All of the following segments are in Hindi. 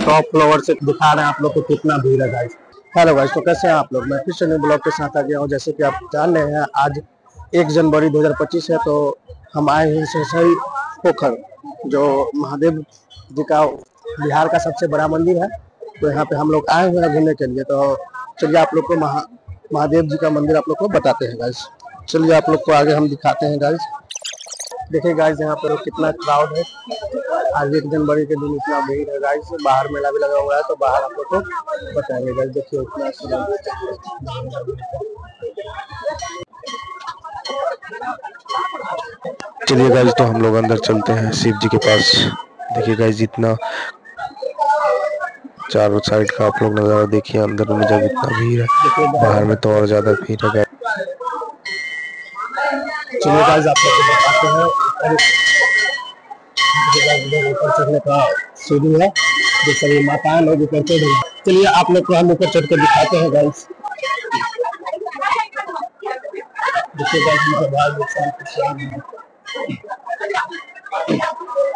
टॉप फ्लोर से दिखा रहे हैं आप लोग को कितना भीड़ है गाइस। हेलो गाइस, तो कैसे हैं आप लोग। मैं फिर से न्यू ब्लॉग के साथ आ गया हूँ। जैसे कि आप जान रहे हैं आज 1 जनवरी 2025 है, तो हम आए हैं सरसई पोखर, जो महादेव जी का बिहार का सबसे बड़ा मंदिर है। तो यहाँ पे हम लोग आए हुए हैं घूमने के लिए। तो चलिए आप लोग को महादेव जी का मंदिर आप लोग को बताते हैं गाइस। चलिए आप लोग को आगे हम दिखाते हैं गाइस। देखिए गाइस, यहाँ पर कितना क्राउड है। आज 1 जनवरी के दिन इतना भीड़ है गाइस। बाहर मेला भी लगा हुआ है, तो बाहर आप लोग को बताएंगे गाइस। देखिए इतना चलिए गाइस, तो हम लोग अंदर चलते हैं शिव जी के पास। देखिए गाइस, इतना चारों साइड का आप लोग नजारा देखिए। अंदर में जब इतना भीड़ है, बाहर में तो और ज्यादा भीड़ है गाइस। चलिए गाइस, आप लोग को बताते हैं ऊपर चढ़ने का सीढ़ी है, जो सभी माताएं लोग ऊपर चढ़ रही हैं। चलिए आप लोग को हम ऊपर चढ़ कर दिखाते हैं गाइस।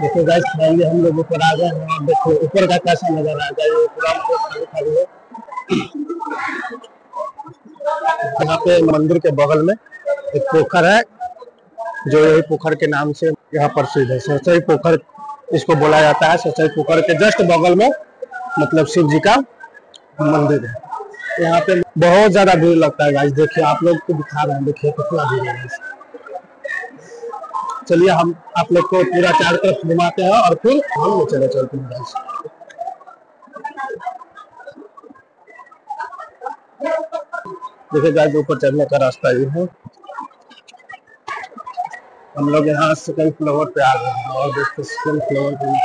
देखिए गाइस, फाइनली हम लोग ऊपर आ गए हैं। और देखो ऊपर का कैसा नजारा आ जाए, पूरा खाली खाली है। यहाँ पे मंदिर के बगल में एक पोखर है, जो यही पोखर के नाम से यहाँ प्रसिद्ध है। सरसई पोखर इसको बोला जाता है। सरसई पोखर के जस्ट बगल में मतलब शिव जी का मंदिर है। यहाँ पे बहुत ज्यादा भीड़ लगता है गाइस। देखिए आप लोग को दिखा रहे हैं, देखिए कितना भीड़ है गाइस। चलिए हम आप लोग को पूरा चारों तरफ घुमाते हैं और फिर हम चलते हैं गाइस। देखिए गाइस, ऊपर चढ़ने का रास्ता ये है। हम लोग यहाँ सेकंड फ्लोर पे आ गए हैं और देखिए सेकंड फ्लोर पे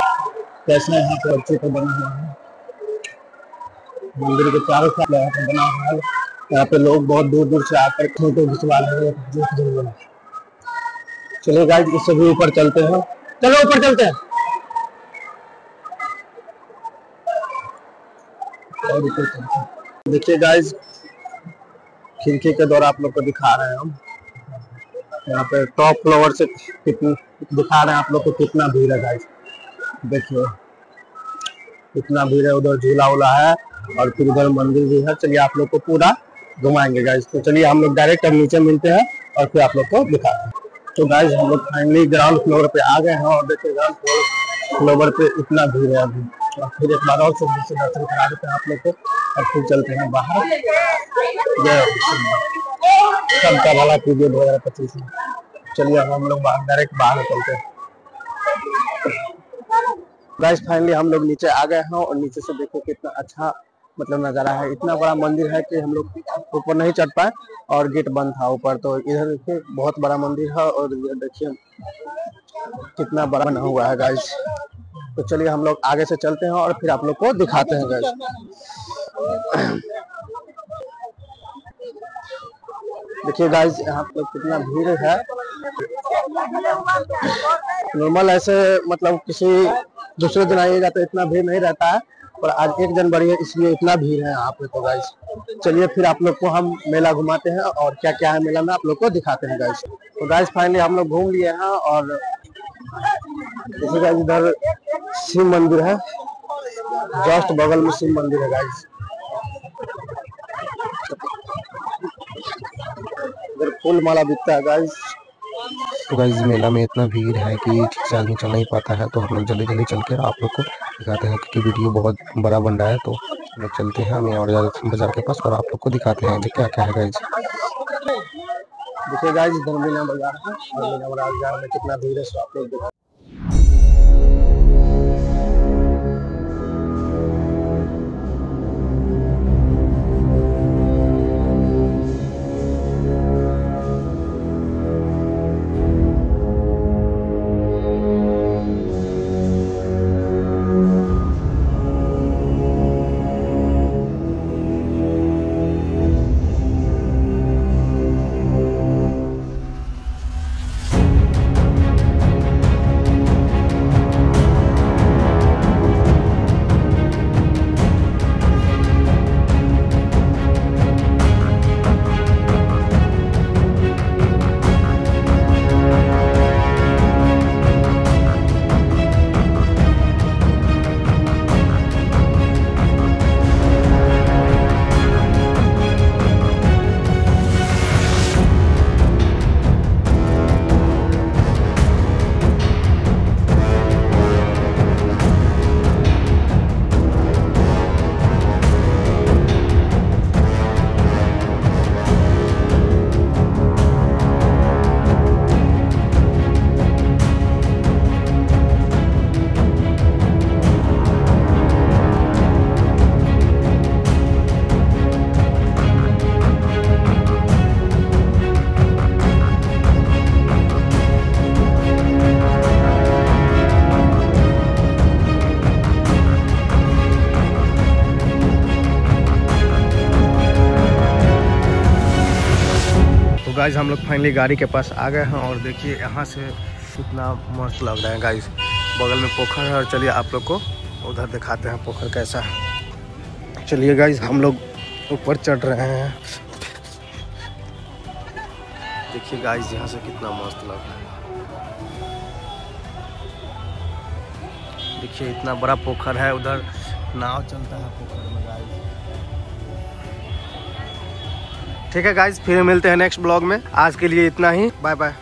कैसा यहाँ पे अच्छे से बना हुआ है। मंदिर के चारों तरफ यहाँ पे बना हुआ है। यहाँ पे लोग बहुत दूर दूर से आकर फोटो खिंचवा रहे हैं। चलिए गाइस, इससे भी ऊपर चलते हैं। चलो ऊपर चलते हैं। और ऊपर चलते हैं। देखिए गाइस, खिड़की के द्वारा आप लोग को दिखा रहे हैं हम। यहाँ पे टॉप फ्लोर से कितनी दिखा रहे हैं आप लोग को कितना भीड़ है गाइस। देखिए कितना भीड़ है। उधर झूला उला है और फिर उधर मंदिर भी है। चलिए आप लोग को पूरा घुमाएंगे गाइस। तो चलिए हम लोग डायरेक्ट अब नीचे मिलते हैं और फिर आप लोग को दिखाते हैं। तो गाइस, हम लोग फाइनली ग्राउंड फ्लोर पे आ गए हैं और देखिए ग्राउंड फ्लोर पे इतना भीड़ है अभी। और फिर एक बार और से दर्शन करा देते हैं आप लोग को और फिर चलते हैं बाहर। सबका भला कीजिए 2025 में। चलिए अब हम लोग डायरेक्ट बाहर निकलते हैं। गाइस फाइनली हम लोग नीचे आ गए हैं और नीचे से देखो कितना अच्छा मतलब नज़ारा है। इतना बड़ा मंदिर है कि हम लोग ऊपर नहीं चढ़ पाए और गेट बंद था ऊपर। तो इधर देखिए बहुत बड़ा मंदिर है और इधर देखिए कितना बड़ा बना हुआ है गाइस। तो चलिए हम लोग आगे से चलते हैं और फिर आप लोग को दिखाते हैं गाइस। देखिए गाइस, यहाँ पे कितना भीड़ है। नॉर्मल ऐसे मतलब किसी दूसरे दिन आइएगा तो इतना भीड़ नहीं रहता है, पर आज 1 जनवरी है इसलिए इतना भीड़ है यहाँ पे। तो गाइस चलिए फिर आप लोग को हम मेला घुमाते हैं और क्या क्या है मेला में आप लोग को दिखाते हैं गाइस। तो गाइस फाइनली हम लोग घूम लिए हैं और देखिए गाइस इधर शिव मंदिर है, जस्ट बगल में शिव मंदिर है गाइस। इधर फूल माला बिकता है गाइस। तो गाइस मेला में इतना भीड़ है कि आदमी चल नहीं पाता है, तो हम लोग जल्दी जल्दी चल कर आप लोग को दिखाते हैं क्योंकि वीडियो बहुत बड़ा बन रहा है। तो हम लोग चलते हैं हमें और बाजार के पास और आप लोग को दिखाते हैं क्या क्या है गाइस। देखिए गाइस, इधर मीना बाजार है और मीना बाजार में कितना भीड़ है सो आप लोग गाइस हम लोग फाइनली गाड़ी के पास आ गए हैं और देखिए यहाँ से कितना मस्त लग रहा है गाइस। बगल में पोखर है और चलिए आप लोग को उधर दिखाते हैं पोखर कैसा है। चलिए गाइस हम लोग ऊपर चढ़ रहे हैं। देखिए गाइस यहाँ से कितना मस्त लग रहा है। देखिए इतना बड़ा पोखर है, उधर नाव चलता है पोखर में गाइस। ठीक है गाइस, फिर मिलते हैं नेक्स्ट ब्लॉग में। आज के लिए इतना ही, बाय बाय।